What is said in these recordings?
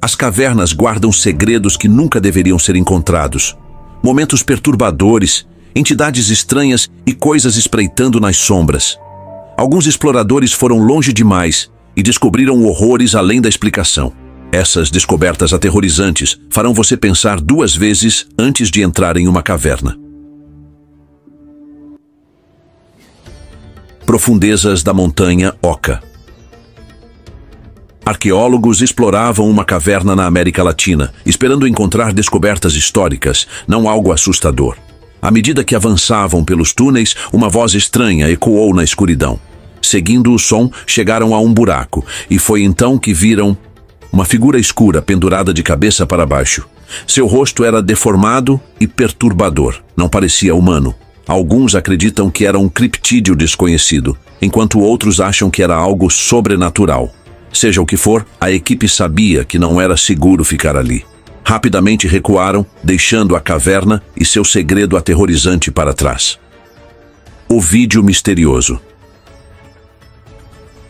As cavernas guardam segredos que nunca deveriam ser encontrados. Momentos perturbadores, entidades estranhas e coisas espreitando nas sombras. Alguns exploradores foram longe demais e descobriram horrores além da explicação. Essas descobertas aterrorizantes farão você pensar 2 vezes antes de entrar em uma caverna. Profundezas da montanha Oca. Arqueólogos exploravam uma caverna na América Latina, esperando encontrar descobertas históricas, não algo assustador. À medida que avançavam pelos túneis, uma voz estranha ecoou na escuridão. Seguindo o som, chegaram a um buraco, e foi então que viram uma figura escura pendurada de cabeça para baixo. Seu rosto era deformado e perturbador, não parecia humano. Alguns acreditam que era um criptídeo desconhecido, enquanto outros acham que era algo sobrenatural. Seja o que for, a equipe sabia que não era seguro ficar ali. Rapidamente recuaram, deixando a caverna e seu segredo aterrorizante para trás. O vídeo misterioso.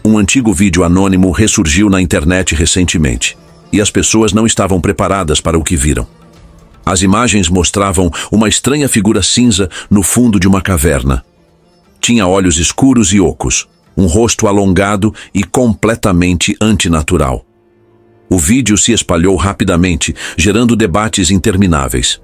Um antigo vídeo anônimo ressurgiu na internet recentemente, e as pessoas não estavam preparadas para o que viram. As imagens mostravam uma estranha figura cinza no fundo de uma caverna. Tinha olhos escuros e ocos, um rosto alongado e completamente antinatural. O vídeo se espalhou rapidamente, gerando debates intermináveis.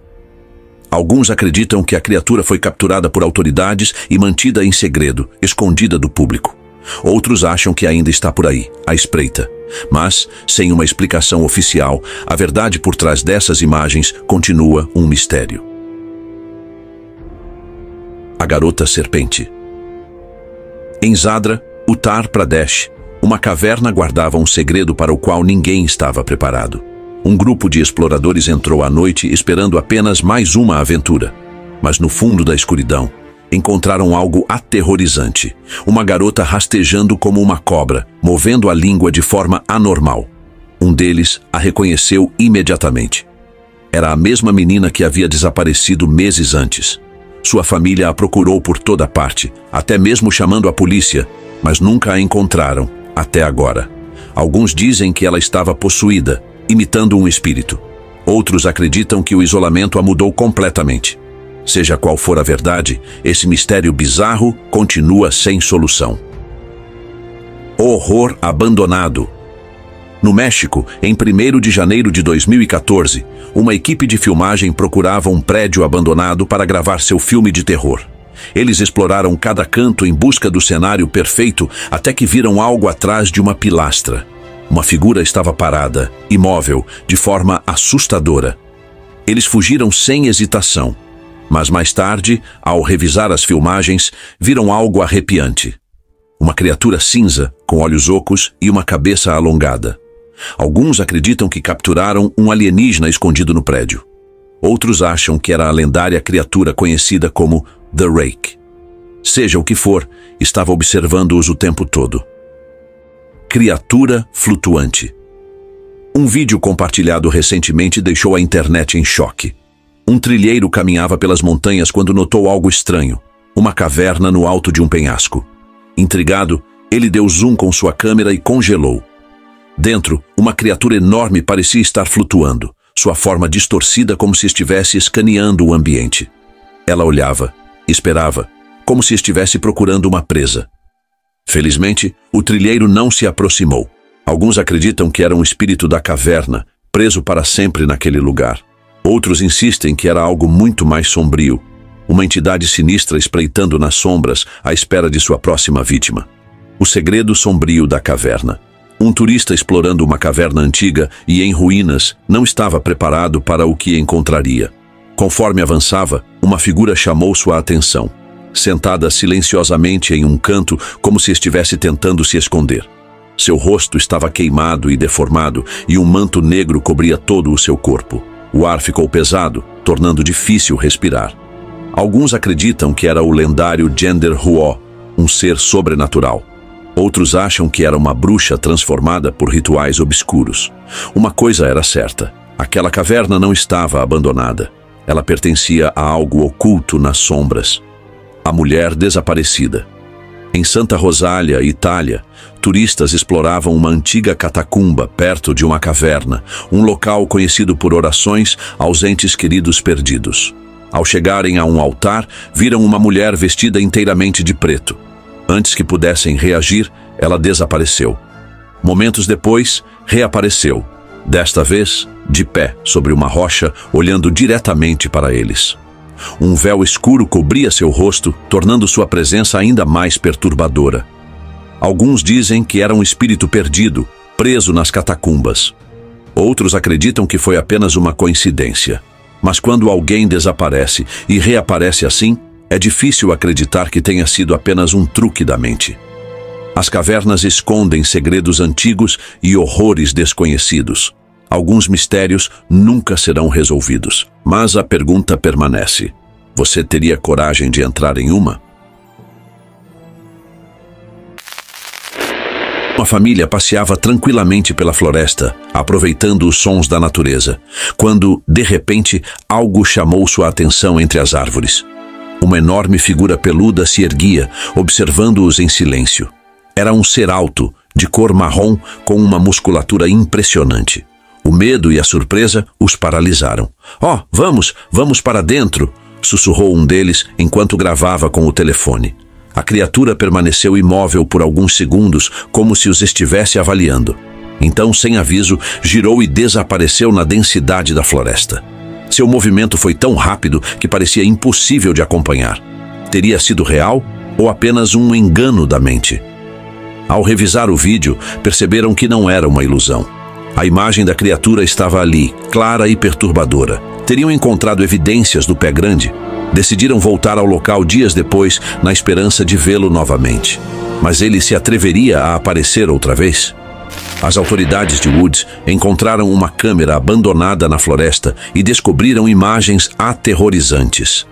Alguns acreditam que a criatura foi capturada por autoridades e mantida em segredo, escondida do público. Outros acham que ainda está por aí, à espreita. Mas, sem uma explicação oficial, a verdade por trás dessas imagens continua um mistério. A garota serpente. Em Zadra, Uttar Pradesh, uma caverna guardava um segredo para o qual ninguém estava preparado. Um grupo de exploradores entrou à noite esperando apenas mais uma aventura. Mas no fundo da escuridão, encontraram algo aterrorizante. Uma garota rastejando como uma cobra, movendo a língua de forma anormal. Um deles a reconheceu imediatamente. Era a mesma menina que havia desaparecido meses antes. Sua família a procurou por toda parte, até mesmo chamando a polícia, mas nunca a encontraram, até agora. Alguns dizem que ela estava possuída, imitando um espírito. Outros acreditam que o isolamento a mudou completamente. Seja qual for a verdade, esse mistério bizarro continua sem solução. Horror abandonado. No México, em 1º de janeiro de 2014, uma equipe de filmagem procurava um prédio abandonado para gravar seu filme de terror. Eles exploraram cada canto em busca do cenário perfeito até que viram algo atrás de uma pilastra. Uma figura estava parada, imóvel, de forma assustadora. Eles fugiram sem hesitação. Mas mais tarde, ao revisar as filmagens, viram algo arrepiante. Uma criatura cinza, com olhos ocos e uma cabeça alongada. Alguns acreditam que capturaram um alienígena escondido no prédio. Outros acham que era a lendária criatura conhecida como The Rake. Seja o que for, estava observando-os o tempo todo. Criatura flutuante. Um vídeo compartilhado recentemente deixou a internet em choque. Um trilheiro caminhava pelas montanhas quando notou algo estranho, uma caverna no alto de um penhasco. Intrigado, ele deu zoom com sua câmera e congelou. Dentro, uma criatura enorme parecia estar flutuando, sua forma distorcida como se estivesse escaneando o ambiente. Ela olhava, esperava, como se estivesse procurando uma presa. Felizmente, o trilheiro não se aproximou. Alguns acreditam que era um espírito da caverna, preso para sempre naquele lugar. Outros insistem que era algo muito mais sombrio, uma entidade sinistra espreitando nas sombras à espera de sua próxima vítima. O segredo sombrio da caverna. Um turista explorando uma caverna antiga e em ruínas não estava preparado para o que encontraria. Conforme avançava, uma figura chamou sua atenção, sentada silenciosamente em um canto como se estivesse tentando se esconder. Seu rosto estava queimado e deformado e um manto negro cobria todo o seu corpo. O ar ficou pesado, tornando difícil respirar. Alguns acreditam que era o lendário Gender Huo, um ser sobrenatural. Outros acham que era uma bruxa transformada por rituais obscuros. Uma coisa era certa: aquela caverna não estava abandonada. Ela pertencia a algo oculto nas sombras. A mulher desaparecida. Em Santa Rosália, Itália, turistas exploravam uma antiga catacumba perto de uma caverna, um local conhecido por orações aos entes queridos perdidos. Ao chegarem a um altar, viram uma mulher vestida inteiramente de preto. Antes que pudessem reagir, ela desapareceu. Momentos depois, reapareceu, desta vez de pé sobre uma rocha, olhando diretamente para eles. Um véu escuro cobria seu rosto, tornando sua presença ainda mais perturbadora. Alguns dizem que era um espírito perdido, preso nas catacumbas. Outros acreditam que foi apenas uma coincidência. Mas quando alguém desaparece e reaparece assim, é difícil acreditar que tenha sido apenas um truque da mente. As cavernas escondem segredos antigos e horrores desconhecidos. Alguns mistérios nunca serão resolvidos. Mas a pergunta permanece: você teria coragem de entrar em uma? Uma família passeava tranquilamente pela floresta, aproveitando os sons da natureza, quando, de repente, algo chamou sua atenção entre as árvores. Uma enorme figura peluda se erguia, observando-os em silêncio. Era um ser alto, de cor marrom, com uma musculatura impressionante. O medo e a surpresa os paralisaram. "Oh, vamos para dentro!" sussurrou um deles enquanto gravava com o telefone. A criatura permaneceu imóvel por alguns segundos, como se os estivesse avaliando. Então, sem aviso, girou e desapareceu na densidade da floresta. Seu movimento foi tão rápido que parecia impossível de acompanhar. Teria sido real ou apenas um engano da mente? Ao revisar o vídeo, perceberam que não era uma ilusão. A imagem da criatura estava ali, clara e perturbadora. Teriam encontrado evidências do pé grande. Decidiram voltar ao local dias depois, na esperança de vê-lo novamente. Mas ele se atreveria a aparecer outra vez? As autoridades de Woods encontraram uma câmera abandonada na floresta e descobriram imagens aterrorizantes.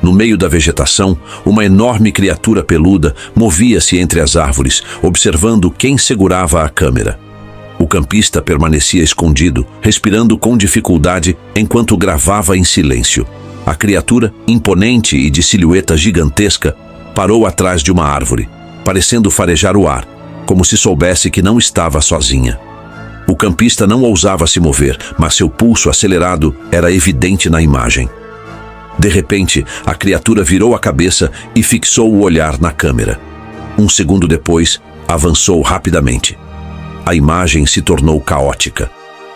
No meio da vegetação, uma enorme criatura peluda movia-se entre as árvores, observando quem segurava a câmera. O campista permanecia escondido, respirando com dificuldade enquanto gravava em silêncio. A criatura, imponente e de silhueta gigantesca, parou atrás de uma árvore, parecendo farejar o ar, como se soubesse que não estava sozinha. O campista não ousava se mover, mas seu pulso acelerado era evidente na imagem. De repente, a criatura virou a cabeça e fixou o olhar na câmera. Um segundo depois, avançou rapidamente. A imagem se tornou caótica.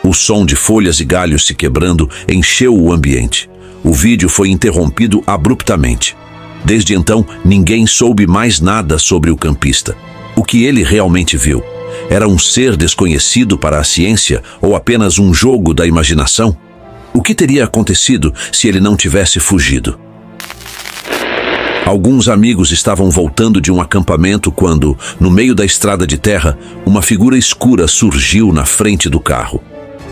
O som de folhas e galhos se quebrando encheu o ambiente. O vídeo foi interrompido abruptamente. Desde então, ninguém soube mais nada sobre o campista. O que ele realmente viu? Era um ser desconhecido para a ciência ou apenas um jogo da imaginação? O que teria acontecido se ele não tivesse fugido? Alguns amigos estavam voltando de um acampamento quando, no meio da estrada de terra, uma figura escura surgiu na frente do carro.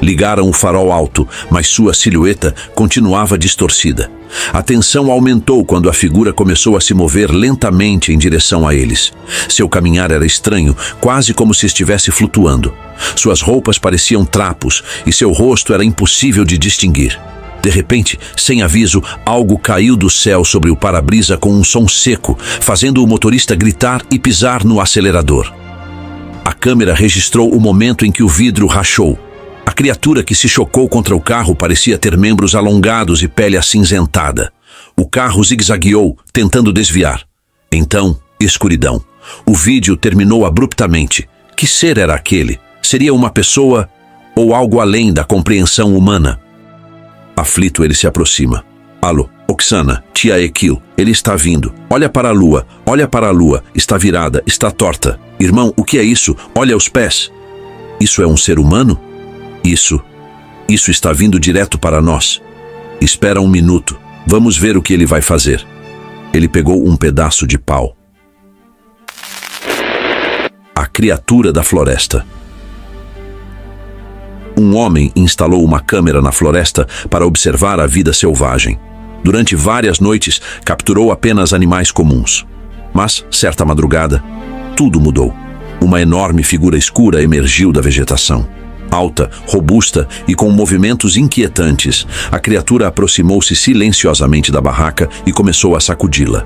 Ligaram o farol alto, mas sua silhueta continuava distorcida. A tensão aumentou quando a figura começou a se mover lentamente em direção a eles. Seu caminhar era estranho, quase como se estivesse flutuando. Suas roupas pareciam trapos e seu rosto era impossível de distinguir. De repente, sem aviso, algo caiu do céu sobre o para-brisa com um som seco, fazendo o motorista gritar e pisar no acelerador. A câmera registrou o momento em que o vidro rachou. A criatura que se chocou contra o carro parecia ter membros alongados e pele acinzentada. O carro zigue-zagueou, tentando desviar. Então, escuridão. O vídeo terminou abruptamente. Que ser era aquele? Seria uma pessoa ou algo além da compreensão humana? Aflito, ele se aproxima. Alô, Oksana, tia Ekil, ele está vindo. Olha para a lua, está virada, está torta. Irmão, o que é isso? Olha os pés. Isso é um ser humano? Isso está vindo direto para nós. Espera um minuto, vamos ver o que ele vai fazer. Ele pegou um pedaço de pau. A criatura da floresta. Um homem instalou uma câmera na floresta para observar a vida selvagem. Durante várias noites, capturou apenas animais comuns. Mas, certa madrugada, tudo mudou. Uma enorme figura escura emergiu da vegetação. Alta, robusta e com movimentos inquietantes, a criatura aproximou-se silenciosamente da barraca e começou a sacudi-la.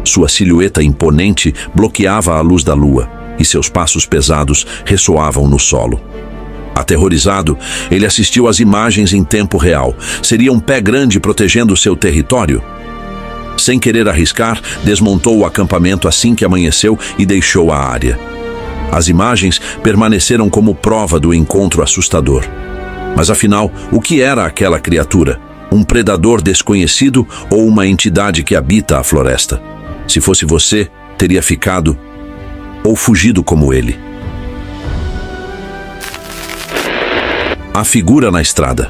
Sua silhueta imponente bloqueava a luz da lua e seus passos pesados ressoavam no solo. Aterrorizado, ele assistiu às imagens em tempo real. Seria um pé grande protegendo seu território? Sem querer arriscar, desmontou o acampamento assim que amanheceu e deixou a área. As imagens permaneceram como prova do encontro assustador. Mas afinal, o que era aquela criatura? Um predador desconhecido ou uma entidade que habita a floresta? Se fosse você, teria ficado ou fugido como ele. A figura na estrada.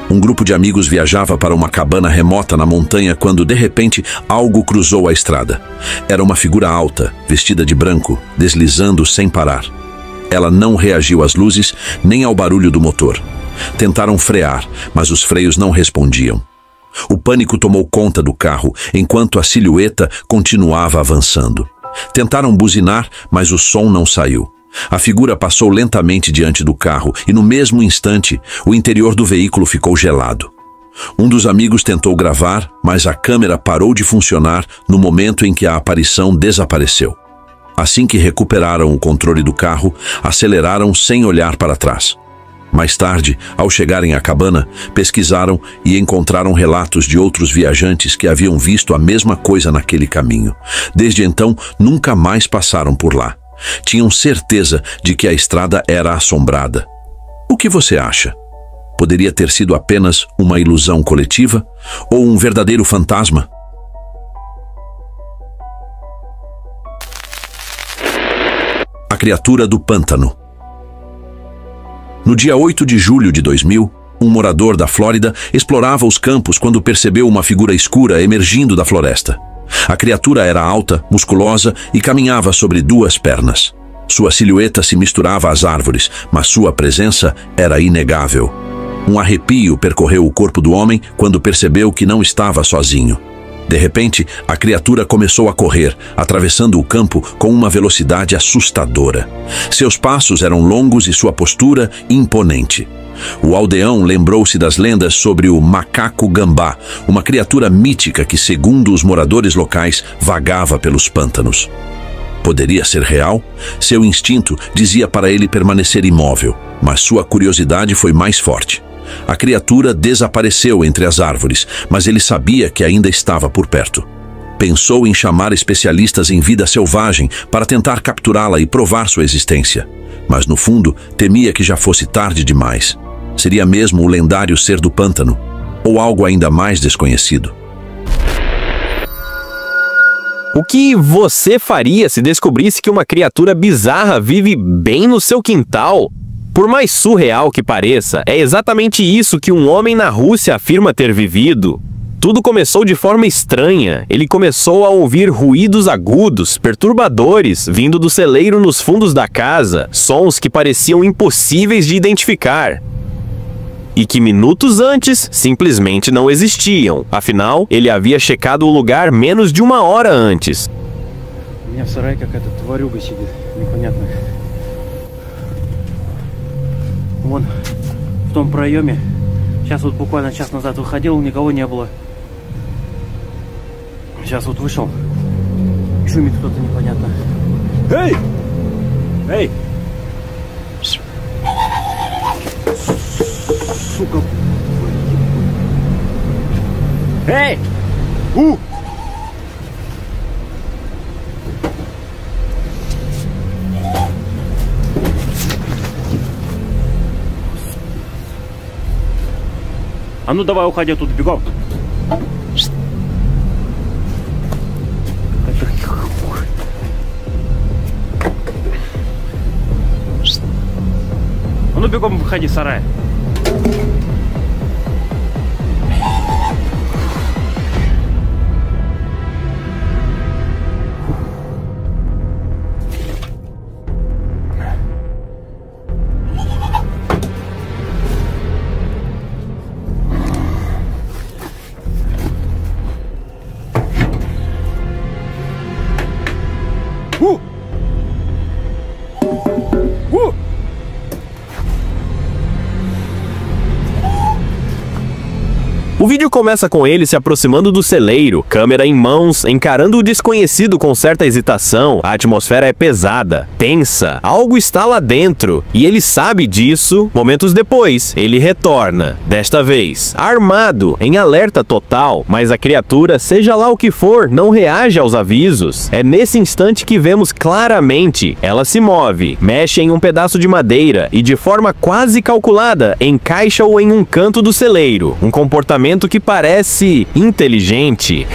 Um grupo de amigos viajava para uma cabana remota na montanha quando, de repente, algo cruzou a estrada. Era uma figura alta, vestida de branco, deslizando sem parar. Ela não reagiu às luzes nem ao barulho do motor. Tentaram frear, mas os freios não respondiam. O pânico tomou conta do carro, enquanto a silhueta continuava avançando. Tentaram buzinar, mas o som não saiu. A figura passou lentamente diante do carro e, no mesmo instante, o interior do veículo ficou gelado. Um dos amigos tentou gravar, mas a câmera parou de funcionar no momento em que a aparição desapareceu. Assim que recuperaram o controle do carro, aceleraram sem olhar para trás. Mais tarde, ao chegarem à cabana, pesquisaram e encontraram relatos de outros viajantes que haviam visto a mesma coisa naquele caminho. Desde então, nunca mais passaram por lá. Tinham certeza de que a estrada era assombrada. O que você acha? Poderia ter sido apenas uma ilusão coletiva ou um verdadeiro fantasma? A criatura do pântano. No dia 8 de julho de 2000, um morador da Flórida explorava os campos quando percebeu uma figura escura emergindo da floresta. A criatura era alta, musculosa e caminhava sobre duas pernas. Sua silhueta se misturava às árvores, mas sua presença era inegável. Um arrepio percorreu o corpo do homem quando percebeu que não estava sozinho. De repente, a criatura começou a correr, atravessando o campo com uma velocidade assustadora. Seus passos eram longos e sua postura imponente. O aldeão lembrou-se das lendas sobre o macaco gambá, uma criatura mítica que, segundo os moradores locais, vagava pelos pântanos. Poderia ser real? Seu instinto dizia para ele permanecer imóvel, mas sua curiosidade foi mais forte. A criatura desapareceu entre as árvores, mas ele sabia que ainda estava por perto. Pensou em chamar especialistas em vida selvagem para tentar capturá-la e provar sua existência. Mas no fundo, temia que já fosse tarde demais. Seria mesmo o lendário ser do pântano, ou algo ainda mais desconhecido? O que você faria se descobrisse que uma criatura bizarra vive bem no seu quintal? Por mais surreal que pareça, é exatamente isso que um homem na Rússia afirma ter vivido. Tudo começou de forma estranha. Ele começou a ouvir ruídos agudos, perturbadores, vindo do celeiro nos fundos da casa, sons que pareciam impossíveis de identificar. E que minutos antes simplesmente não existiam. Afinal, ele havia checado o lugar menos de uma hora antes. Вон, в том проеме. Сейчас вот буквально час назад выходил, никого не было. Сейчас вот вышел. Шумит кто-то непонятно. Эй! Эй! Сука. Эй! А ну давай уходи оттуда, бегом. А ну бегом выходи, сарай. O vídeo começa com ele se aproximando do celeiro, câmera em mãos, encarando o desconhecido com certa hesitação. A atmosfera é pesada, tensa, algo está lá dentro, e ele sabe disso. Momentos depois, ele retorna, desta vez, armado, em alerta total, mas a criatura, seja lá o que for, não reage aos avisos. É nesse instante que vemos claramente, ela se move, mexe em um pedaço de madeira e de forma quase calculada, encaixa-o em um canto do celeiro, um comportamento que parece inteligente.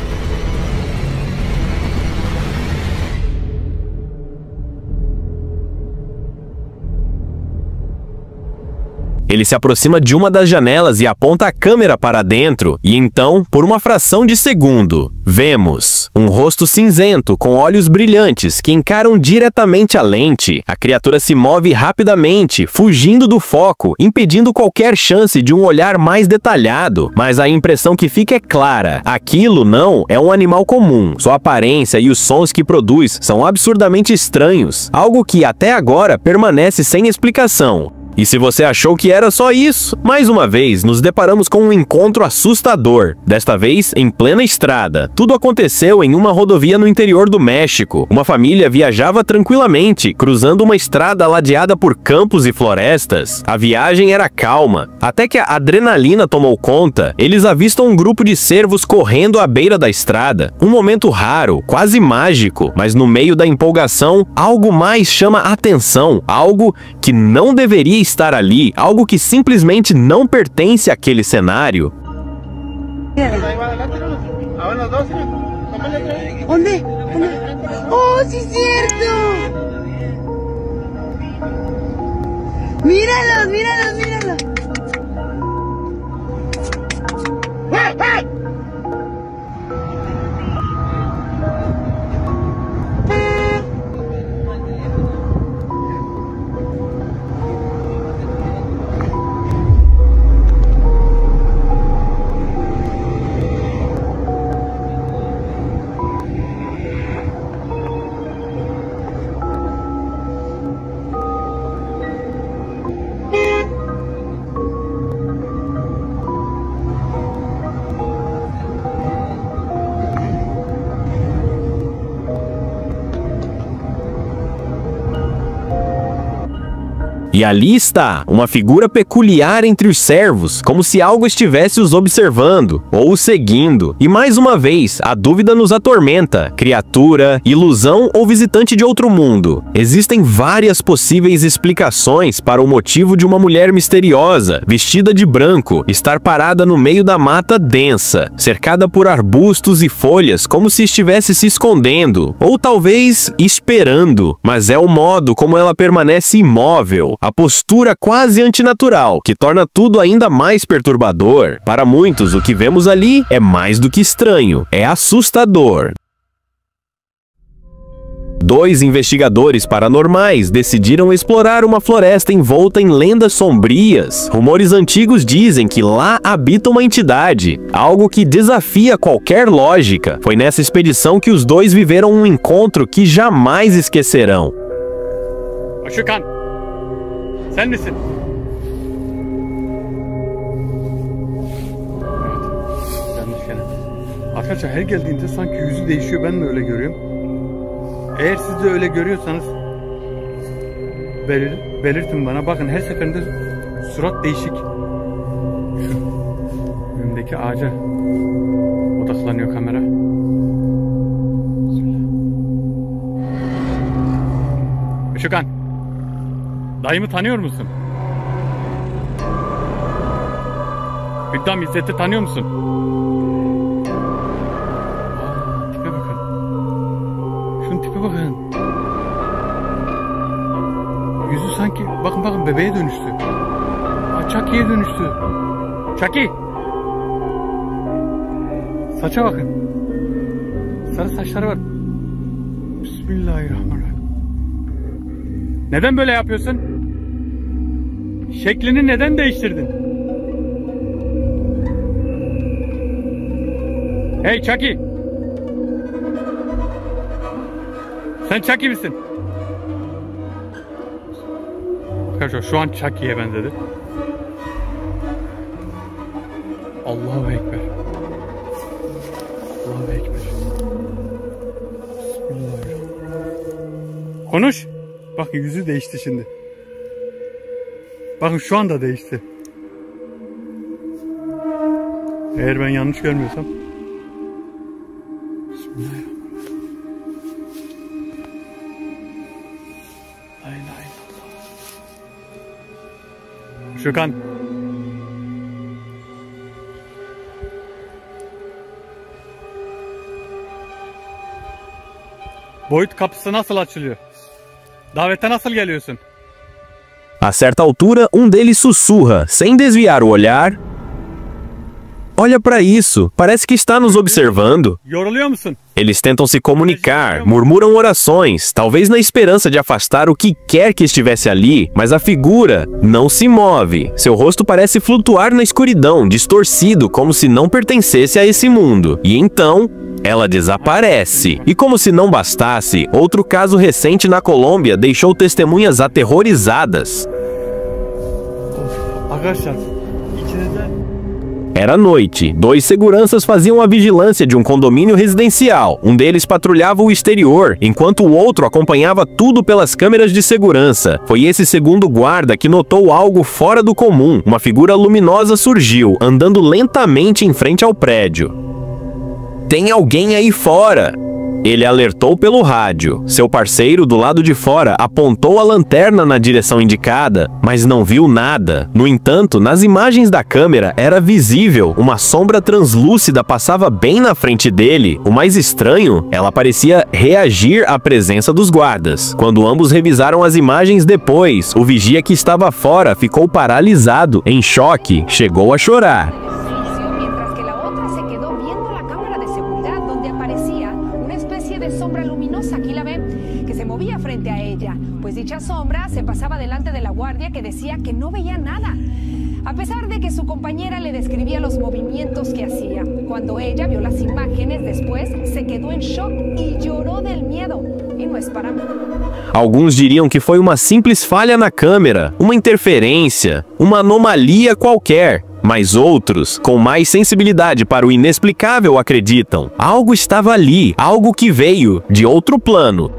Ele se aproxima de uma das janelas e aponta a câmera para dentro, e então, por uma fração de segundo, vemos um rosto cinzento com olhos brilhantes que encaram diretamente a lente. A criatura se move rapidamente, fugindo do foco, impedindo qualquer chance de um olhar mais detalhado. Mas a impressão que fica é clara: aquilo não é um animal comum. Sua aparência e os sons que produz são absurdamente estranhos, algo que até agora permanece sem explicação. E se você achou que era só isso, mais uma vez nos deparamos com um encontro assustador, desta vez em plena estrada. Tudo aconteceu em uma rodovia no interior do México. Uma família viajava tranquilamente, cruzando uma estrada ladeada por campos e florestas. A viagem era calma, até que a adrenalina tomou conta. Eles avistam um grupo de cervos correndo à beira da estrada. Um momento raro, quase mágico, mas no meio da empolgação, algo mais chama a atenção, algo que não deveria estar ali, algo que simplesmente não pertence àquele cenário. ¿Dónde? ¡Oh, sí es cierto! ¡Míralos, míralos, míralos! E ali está, uma figura peculiar entre os servos, como se algo estivesse os observando, ou os seguindo. E mais uma vez, a dúvida nos atormenta: criatura, ilusão ou visitante de outro mundo? Existem várias possíveis explicações para o motivo de uma mulher misteriosa, vestida de branco, estar parada no meio da mata densa, cercada por arbustos e folhas, como se estivesse se escondendo, ou talvez esperando. Mas é o modo como ela permanece imóvel, a postura quase antinatural, que torna tudo ainda mais perturbador. Para muitos, o que vemos ali é mais do que estranho, é assustador. Dois investigadores paranormais decidiram explorar uma floresta envolta em lendas sombrias. Rumores antigos dizem que lá habita uma entidade, algo que desafia qualquer lógica. Foi nessa expedição que os dois viveram um encontro que jamais esquecerão. Başkan, sen misin? Evet, yanlış gene. Arkadaşlar her geldiğinde sanki yüzü değişiyor, ben de öyle görüyorum. Eğer siz de öyle görüyorsanız belirtin bana. Bakın her seferinde surat değişik. Şu önümdeki ağaca odaklanıyor kamera. Başkan, dayımı tanıyor musun? Hüddam İzzet'i tanıyor musun? Tipe bakın. Şunun tipe bakın. Yüzü sanki bakın bebeğe dönüştü. Chucky'ye dönüştü. Chucky! Saça bakın. Sarı saçları var. Bismillahirrahmanirrahim. Neden böyle yapıyorsun? Şeklini neden değiştirdin? Hey Chucky! Sen Chucky misin? Arkadaşlar şu an Chucky'ye benzedi. Allahu Ekber. Allahu Ekber. Bismillahirrahmanirrahim. Konuş. Bak yüzü değişti şimdi. Bakın şu anda değişti. Eğer ben yanlış görmüyorsam. Bismillahirrahmanirrahim. La ilahe illallah. Şokan. Boyut kapısı nasıl açılıyor? Davete nasıl geliyorsun? A certa altura, deles sussurra, sem desviar o olhar. Olha pra isso, parece que está nos observando. Yoruluyor musun? Eles tentam se comunicar, murmuram orações, talvez na esperança de afastar o que quer que estivesse ali, mas a figura não se move. Seu rosto parece flutuar na escuridão, distorcido, como se não pertencesse a esse mundo. E então, ela desaparece. E como se não bastasse, outro caso recente na Colômbia deixou testemunhas aterrorizadas. Arkadaşlar, içinizde Era noite. 2 seguranças faziam a vigilância de um condomínio residencial. Um deles patrulhava o exterior, enquanto o outro acompanhava tudo pelas câmeras de segurança. Foi esse segundo guarda que notou algo fora do comum. Uma figura luminosa surgiu, andando lentamente em frente ao prédio. Tem alguém aí fora! Ele alertou pelo rádio. Seu parceiro, do lado de fora, apontou a lanterna na direção indicada, mas não viu nada. No entanto, nas imagens da câmera era visível. Uma sombra translúcida passava bem na frente dele. O mais estranho, ela parecia reagir à presença dos guardas. Quando ambos revisaram as imagens depois, o vigia que estava fora ficou paralisado, em choque, chegou a chorar. Dicha sombra se pasaba delante de la guardia que decía que no veía nada, a pesar de que su compañera le describía los movimientos que hacía. Cuando ella vio las imágenes después, se quedó en shock y lloró del miedo. E não é para mim. Alguns diriam que foi uma simples falha na câmera, uma interferência, uma anomalia qualquer. Mas outros, com mais sensibilidade para o inexplicável, acreditam. Algo estava ali, algo que veio de outro plano.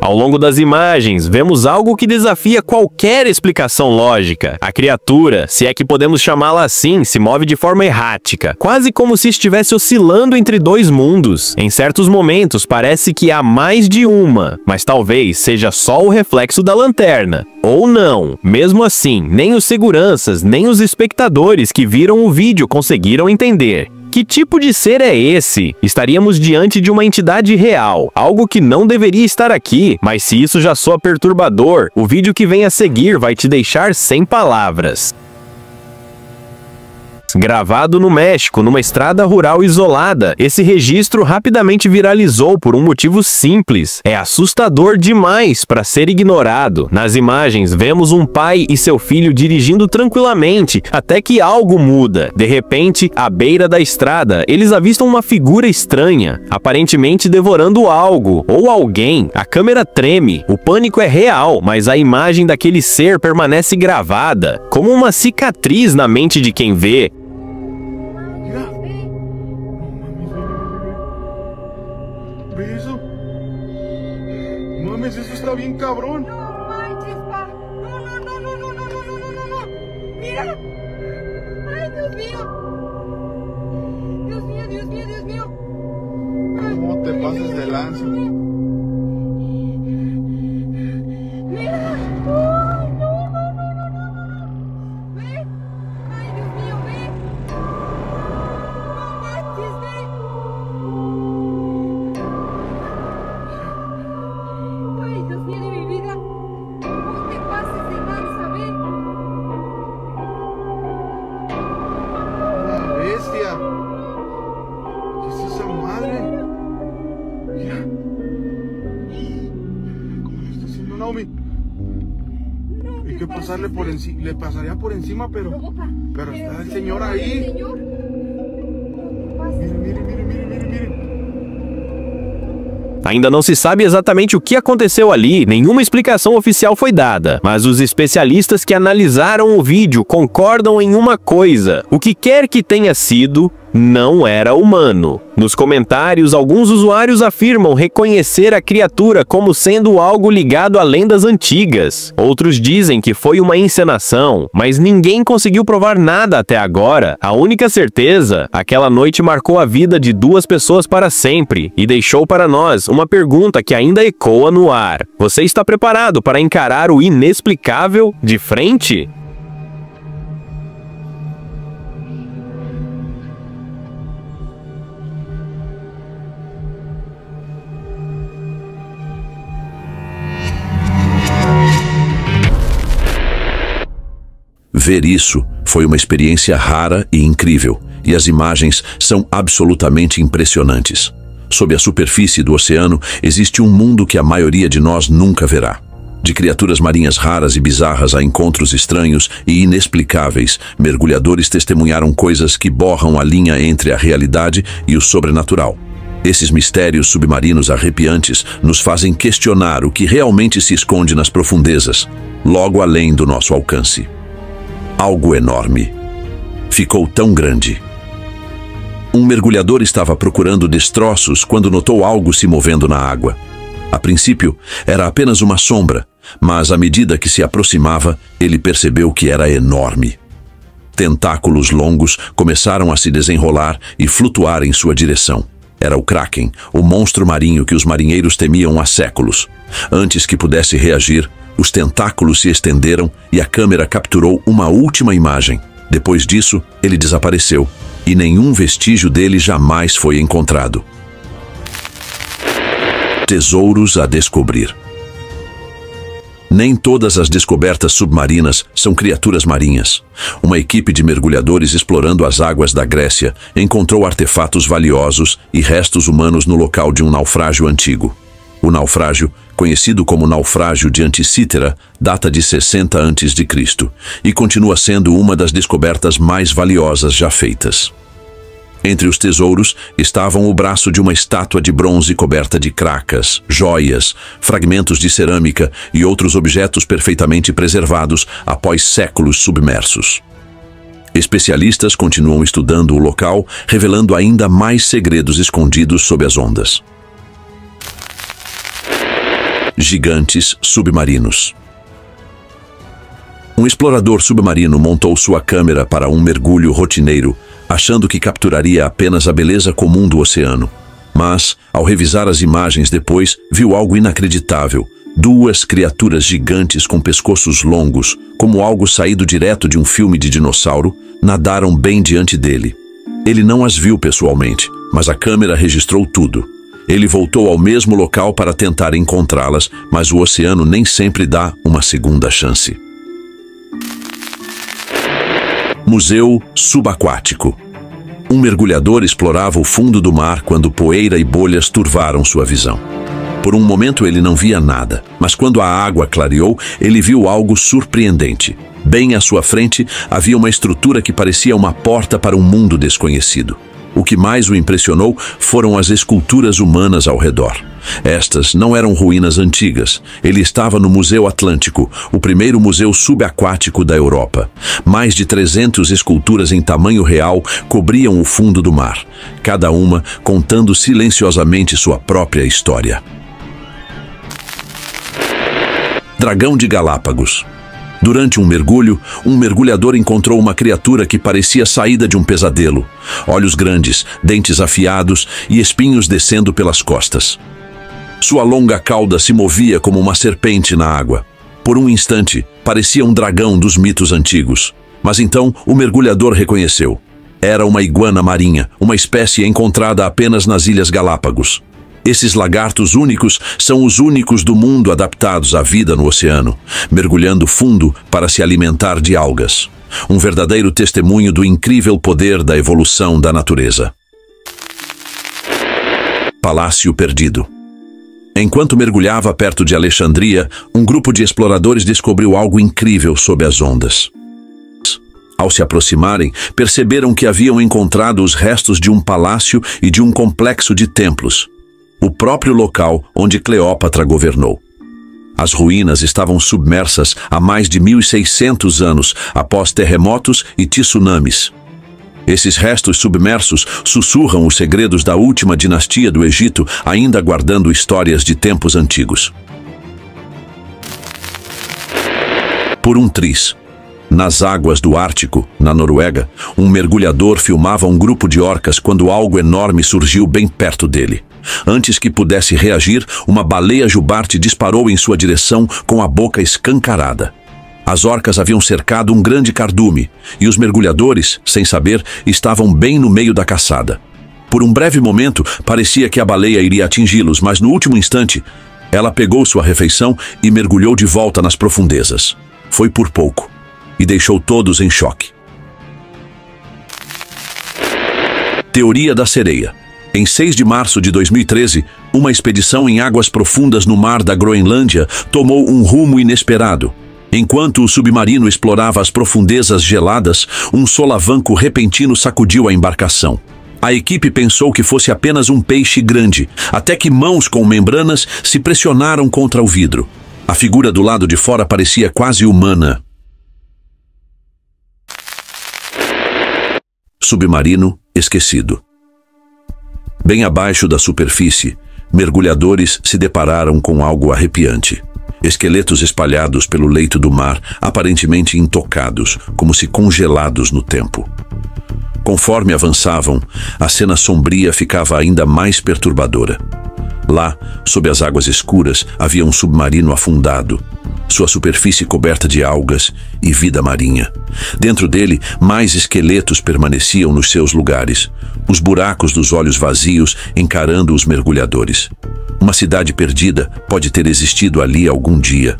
Ao longo das imagens, vemos algo que desafia qualquer explicação lógica. A criatura, se é que podemos chamá-la assim, se move de forma errática, quase como se estivesse oscilando entre 2 mundos. Em certos momentos, parece que há mais de uma, mas talvez seja só o reflexo da lanterna. Ou não. Mesmo assim, nem os seguranças, nem os espectadores que viram o vídeo conseguiram entender. Que tipo de ser é esse? Estaríamos diante de uma entidade real, algo que não deveria estar aqui, mas se isso já soa perturbador, o vídeo que vem a seguir vai te deixar sem palavras. Gravado no México, numa estrada rural isolada, esse registro rapidamente viralizou por um motivo simples. É assustador demais para ser ignorado. Nas imagens, vemos um pai e seu filho dirigindo tranquilamente, até que algo muda. De repente, à beira da estrada, eles avistam uma figura estranha, aparentemente devorando algo ou alguém. A câmera treme, o pânico é real, mas a imagem daquele ser permanece gravada, como uma cicatriz na mente de quem vê. Eso está bien cabrón. No manches, pa. No, no, no, no, no, no, no, no, no, no. Mira. Ay, Dios mío. Dios mío, Dios mío, Dios mío. ¿Cómo te pasas de lanza? Mira. Ay, no, no, no, no, no, no. Ve. Ay, Dios mío, ve. No manches, ve. Ay, Dios mío de mi vida. No te pases de lanza, ve. ¡La bestia! ¿Qué es esa madre? Mira. ¿Cómo le está haciendo Naomi? No Hay te que pases pasarle por de- encima. Le pasaría por encima, pero No, pa. está el señor El ahí. señor. No te pases. Miren, miren, miren, miren, miren, miren. Ainda não se sabe exatamente o que aconteceu ali, nenhuma explicação oficial foi dada, mas os especialistas que analisaram o vídeo concordam em uma coisa: o que quer que tenha sido, não era humano. Nos comentários, alguns usuários afirmam reconhecer a criatura como sendo algo ligado a lendas antigas. Outros dizem que foi uma encenação, mas ninguém conseguiu provar nada até agora. A única certeza, aquela noite marcou a vida de 2 pessoas para sempre e deixou para nós uma pergunta que ainda ecoa no ar. Você está preparado para encarar o inexplicável de frente? Ver isso foi uma experiência rara e incrível, e as imagens são absolutamente impressionantes. Sob a superfície do oceano existe um mundo que a maioria de nós nunca verá. De criaturas marinhas raras e bizarras a encontros estranhos e inexplicáveis, mergulhadores testemunharam coisas que borram a linha entre a realidade e o sobrenatural. Esses mistérios submarinos arrepiantes nos fazem questionar o que realmente se esconde nas profundezas, logo além do nosso alcance. Algo enorme. Ficou tão grande. Um mergulhador estava procurando destroços quando notou algo se movendo na água. A princípio, era apenas uma sombra, mas à medida que se aproximava, ele percebeu que era enorme. Tentáculos longos começaram a se desenrolar e flutuar em sua direção. Era o Kraken, o monstro marinho que os marinheiros temiam há séculos. Antes que pudesse reagir, os tentáculos se estenderam e a câmera capturou uma última imagem. Depois disso, ele desapareceu e nenhum vestígio dele jamais foi encontrado. Tesouros a descobrir. Nem todas as descobertas submarinas são criaturas marinhas. Uma equipe de mergulhadores explorando as águas da Grécia encontrou artefatos valiosos e restos humanos no local de um naufrágio antigo. O naufrágio, conhecido como naufrágio de Anticítera, data de 60 a.C. e continua sendo uma das descobertas mais valiosas já feitas. Entre os tesouros estavam o braço de uma estátua de bronze coberta de cracas, joias, fragmentos de cerâmica e outros objetos perfeitamente preservados após séculos submersos. Especialistas continuam estudando o local, revelando ainda mais segredos escondidos sob as ondas. Gigantes submarinos. Um explorador submarino montou sua câmera para um mergulho rotineiro, achando que capturaria apenas a beleza comum do oceano. Mas, ao revisar as imagens depois, viu algo inacreditável. 2 criaturas gigantes com pescoços longos, como algo saído direto de um filme de dinossauro, nadaram bem diante dele. Ele não as viu pessoalmente, mas a câmera registrou tudo. Ele voltou ao mesmo local para tentar encontrá-las, mas o oceano nem sempre dá uma segunda chance. Museu subaquático. Um mergulhador explorava o fundo do mar quando poeira e bolhas turvaram sua visão. Por um momento ele não via nada, mas quando a água clareou, ele viu algo surpreendente. Bem à sua frente havia uma estrutura que parecia uma porta para um mundo desconhecido. O que mais o impressionou foram as esculturas humanas ao redor. Estas não eram ruínas antigas. Ele estava no Museu Atlântico, o primeiro museu subaquático da Europa. Mais de 300 esculturas em tamanho real cobriam o fundo do mar, cada uma contando silenciosamente sua própria história. Dragão de Galápagos. Durante um mergulho, um mergulhador encontrou uma criatura que parecia saída de um pesadelo. Olhos grandes, dentes afiados e espinhos descendo pelas costas. Sua longa cauda se movia como uma serpente na água. Por um instante, parecia um dragão dos mitos antigos. Mas então o mergulhador reconheceu. Era uma iguana marinha, uma espécie encontrada apenas nas Ilhas Galápagos. Esses lagartos únicos são os únicos do mundo adaptados à vida no oceano, mergulhando fundo para se alimentar de algas. Um verdadeiro testemunho do incrível poder da evolução da natureza. Palácio Perdido. Enquanto mergulhava perto de Alexandria, um grupo de exploradores descobriu algo incrível sob as ondas. Ao se aproximarem, perceberam que haviam encontrado os restos de um palácio e de um complexo de templos. o próprio local onde Cleópatra governou. As ruínas estavam submersas há mais de 1.600 anos após terremotos e tsunamis. Esses restos submersos sussurram os segredos da última dinastia do Egito, ainda guardando histórias de tempos antigos. Por um triz. Nas águas do Ártico, na Noruega, um mergulhador filmava um grupo de orcas quando algo enorme surgiu bem perto dele. Antes que pudesse reagir, uma baleia jubarte disparou em sua direção com a boca escancarada. As orcas haviam cercado um grande cardume, e os mergulhadores, sem saber, estavam bem no meio da caçada. Por um breve momento, parecia que a baleia iria atingi-los, mas no último instante, ela pegou sua refeição e mergulhou de volta nas profundezas. Foi por pouco, e deixou todos em choque. Teoria da sereia. Em 6 de março de 2013, uma expedição em águas profundas no mar da Groenlândia tomou um rumo inesperado. Enquanto o submarino explorava as profundezas geladas, um solavanco repentino sacudiu a embarcação. A equipe pensou que fosse apenas um peixe grande, até que mãos com membranas se pressionaram contra o vidro. A figura do lado de fora parecia quase humana. Submarino esquecido. Bem abaixo da superfície, mergulhadores se depararam com algo arrepiante. Esqueletos espalhados pelo leito do mar, aparentemente intocados, como se congelados no tempo. Conforme avançavam, a cena sombria ficava ainda mais perturbadora. Lá, sob as águas escuras, havia um submarino afundado, sua superfície coberta de algas e vida marinha. Dentro dele, mais esqueletos permaneciam nos seus lugares, os buracos dos olhos vazios encarando os mergulhadores. Uma cidade perdida pode ter existido ali algum dia.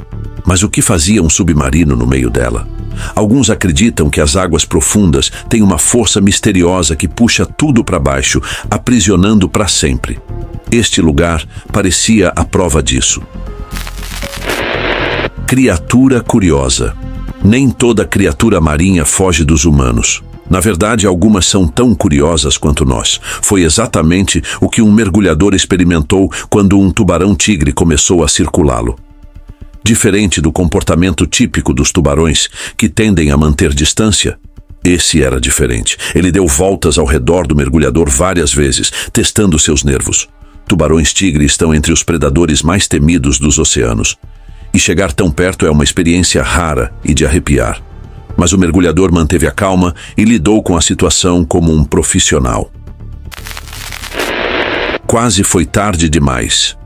Mas o que fazia um submarino no meio dela? Alguns acreditam que as águas profundas têm uma força misteriosa que puxa tudo para baixo, aprisionando para sempre. Este lugar parecia a prova disso. Criatura curiosa. Nem toda criatura marinha foge dos humanos. Na verdade, algumas são tão curiosas quanto nós. Foi exatamente o que um mergulhador experimentou quando um tubarão-tigre começou a circulá-lo. Diferente do comportamento típico dos tubarões, que tendem a manter distância, esse era diferente. Ele deu voltas ao redor do mergulhador várias vezes, testando seus nervos. Tubarões-tigre estão entre os predadores mais temidos dos oceanos. E chegar tão perto é uma experiência rara e de arrepiar. Mas o mergulhador manteve a calma e lidou com a situação como um profissional. Quase foi tarde demais.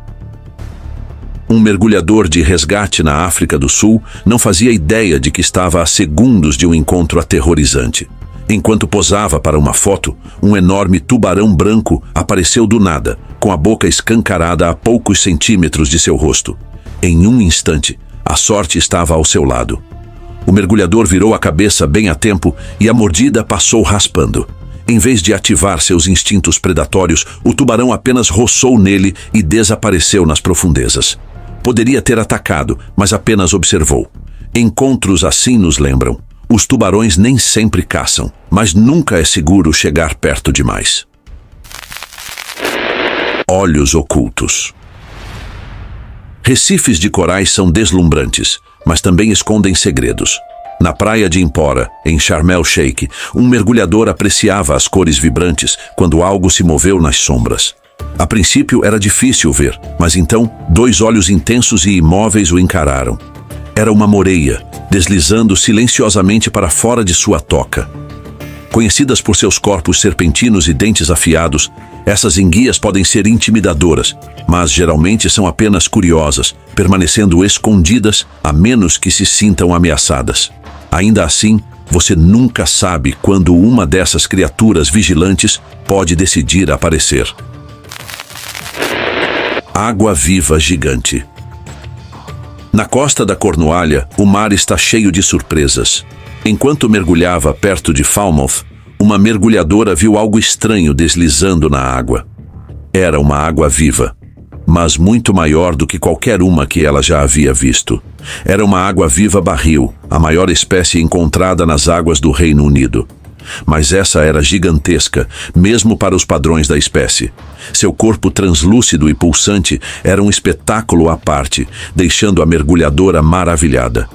Um mergulhador de resgate na África do Sul não fazia ideia de que estava a segundos de um encontro aterrorizante. Enquanto posava para uma foto, um enorme tubarão branco apareceu do nada, com a boca escancarada a poucos centímetros de seu rosto. Em um instante, a sorte estava ao seu lado. O mergulhador virou a cabeça bem a tempo e a mordida passou raspando. Em vez de ativar seus instintos predatórios, o tubarão apenas roçou nele e desapareceu nas profundezas. Poderia ter atacado, mas apenas observou. Encontros assim nos lembram. Os tubarões nem sempre caçam, mas nunca é seguro chegar perto demais. Olhos ocultos. Recifes de corais são deslumbrantes, mas também escondem segredos. Na praia de Impora, em Sharm el-Sheikh, um mergulhador apreciava as cores vibrantes quando algo se moveu nas sombras. A princípio era difícil ver, mas então 2 olhos intensos e imóveis o encararam. Era uma moreia, deslizando silenciosamente para fora de sua toca. Conhecidas por seus corpos serpentinos e dentes afiados, essas enguias podem ser intimidadoras, mas geralmente são apenas curiosas, permanecendo escondidas a menos que se sintam ameaçadas. Ainda assim, você nunca sabe quando uma dessas criaturas vigilantes pode decidir aparecer. Água-viva gigante. Na costa da Cornualha, o mar está cheio de surpresas. Enquanto mergulhava perto de Falmouth, uma mergulhadora viu algo estranho deslizando na água. Era uma água-viva, mas muito maior do que qualquer uma que ela já havia visto. Era uma água-viva barril, a maior espécie encontrada nas águas do Reino Unido. Mas essa era gigantesca, mesmo para os padrões da espécie. Seu corpo translúcido e pulsante era um espetáculo à parte, deixando a mergulhadora maravilhada.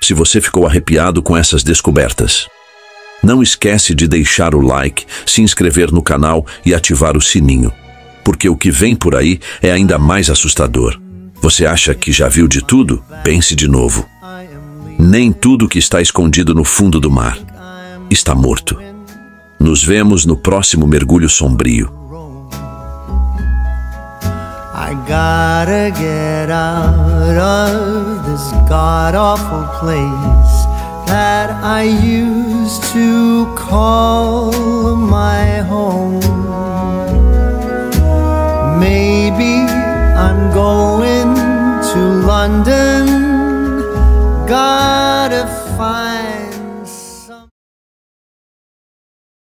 Se você ficou arrepiado com essas descobertas, não esquece de deixar o like, se inscrever no canal e ativar o sininho, porque o que vem por aí é ainda mais assustador. Você acha que já viu de tudo? Pense de novo. Nem tudo que está escondido no fundo do mar está morto. Nos vemos no próximo mergulho sombrio. I gotta get out of this god-awful place that I used to call my home.